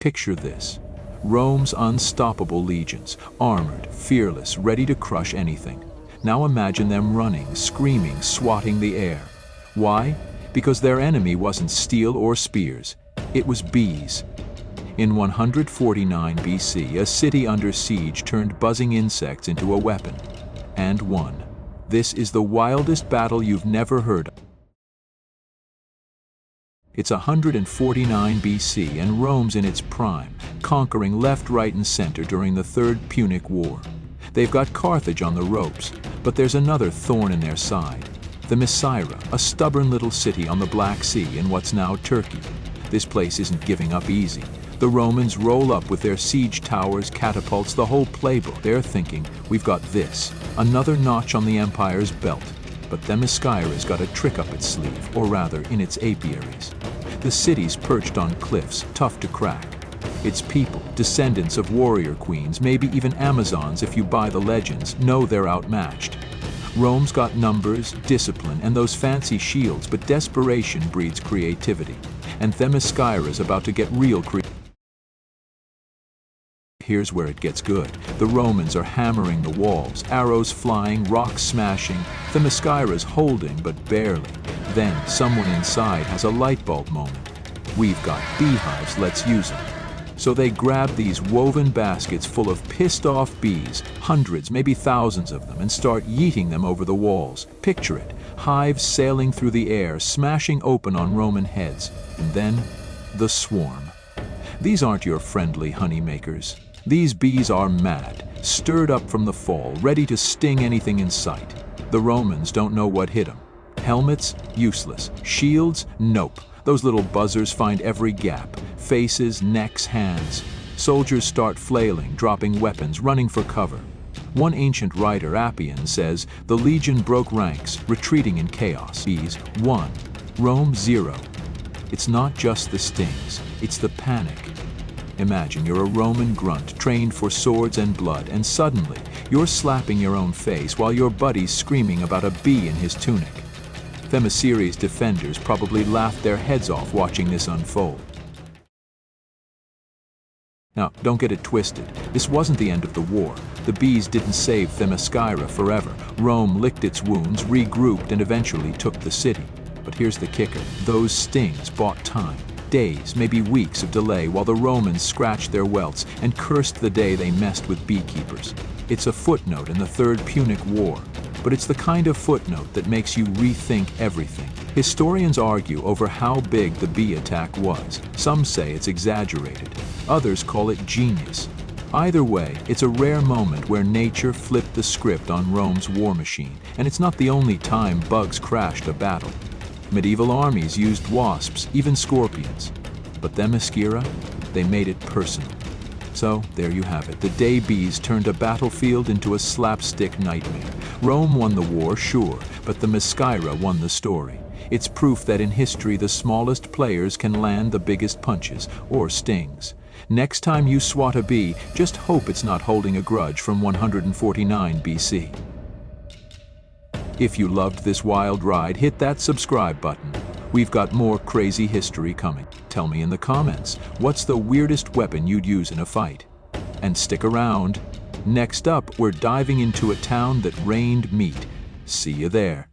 Picture this. Rome's unstoppable legions, armored, fearless, ready to crush anything. Now imagine them running, screaming, swatting the air. Why? Because their enemy wasn't steel or spears. It was bees. In 149 BC, a city under siege turned buzzing insects into a weapon. And won. This is the wildest battle you've never heard of. It's 149 BC and Rome's in its prime, conquering left, right, and center during the Third Punic War. They've got Carthage on the ropes, but there's another thorn in their side. Themiscyra, a stubborn little city on the Black Sea in what's now Turkey. This place isn't giving up easy. The Romans roll up with their siege towers, catapults, the whole playbook. They're thinking, we've got this, another notch on the empire's belt. But Themiscyra's got a trick up its sleeve, or rather, in its apiaries. The city's perched on cliffs, tough to crack. Its people, descendants of warrior queens, maybe even Amazons if you buy the legends, know they're outmatched. Rome's got numbers, discipline, and those fancy shields, but desperation breeds creativity. And Themiscyra's about to get real creative. Here's where it gets good. The Romans are hammering the walls, arrows flying, rocks smashing. Themiscyra's holding, but barely. Then someone inside has a light bulb moment. We've got beehives, let's use them. So they grab these woven baskets full of pissed-off bees, hundreds, maybe thousands of them, and start yeeting them over the walls. Picture it, hives sailing through the air, smashing open on Roman heads. And then, the swarm. These aren't your friendly honeymakers. These bees are mad, stirred up from the fall, ready to sting anything in sight. The Romans don't know what hit them. Helmets? Useless. Shields? Nope. Those little buzzers find every gap. Faces, necks, hands. Soldiers start flailing, dropping weapons, running for cover. One ancient writer, Appian, says, the legion broke ranks, retreating in chaos. Bees, 1. Rome, 0. It's not just the stings, it's the panic. Imagine you're a Roman grunt trained for swords and blood, and suddenly you're slapping your own face while your buddy's screaming about a bee in his tunic. Themiscyra's defenders probably laughed their heads off watching this unfold. Now, don't get it twisted. This wasn't the end of the war. The bees didn't save Themiscyra forever. Rome licked its wounds, regrouped, and eventually took the city. But here's the kicker. Those stings bought time. Days, maybe weeks of delay while the Romans scratched their welts and cursed the day they messed with beekeepers. It's a footnote in the Third Punic War, but it's the kind of footnote that makes you rethink everything. Historians argue over how big the bee attack was. Some say it's exaggerated. Others call it genius. Either way, it's a rare moment where nature flipped the script on Rome's war machine, and it's not the only time bugs crashed a battle. Medieval armies used wasps, even scorpions. But Themiscyra, they made it personal. So, there you have it. The day bees turned a battlefield into a slapstick nightmare. Rome won the war, sure, but Themiscyra won the story. It's proof that in history the smallest players can land the biggest punches, or stings. Next time you swat a bee, just hope it's not holding a grudge from 149 BC. If you loved this wild ride, hit that subscribe button. We've got more crazy history coming. Tell me in the comments, what's the weirdest weapon you'd use in a fight? And stick around. Next up, we're diving into a town that rained meat. See you there.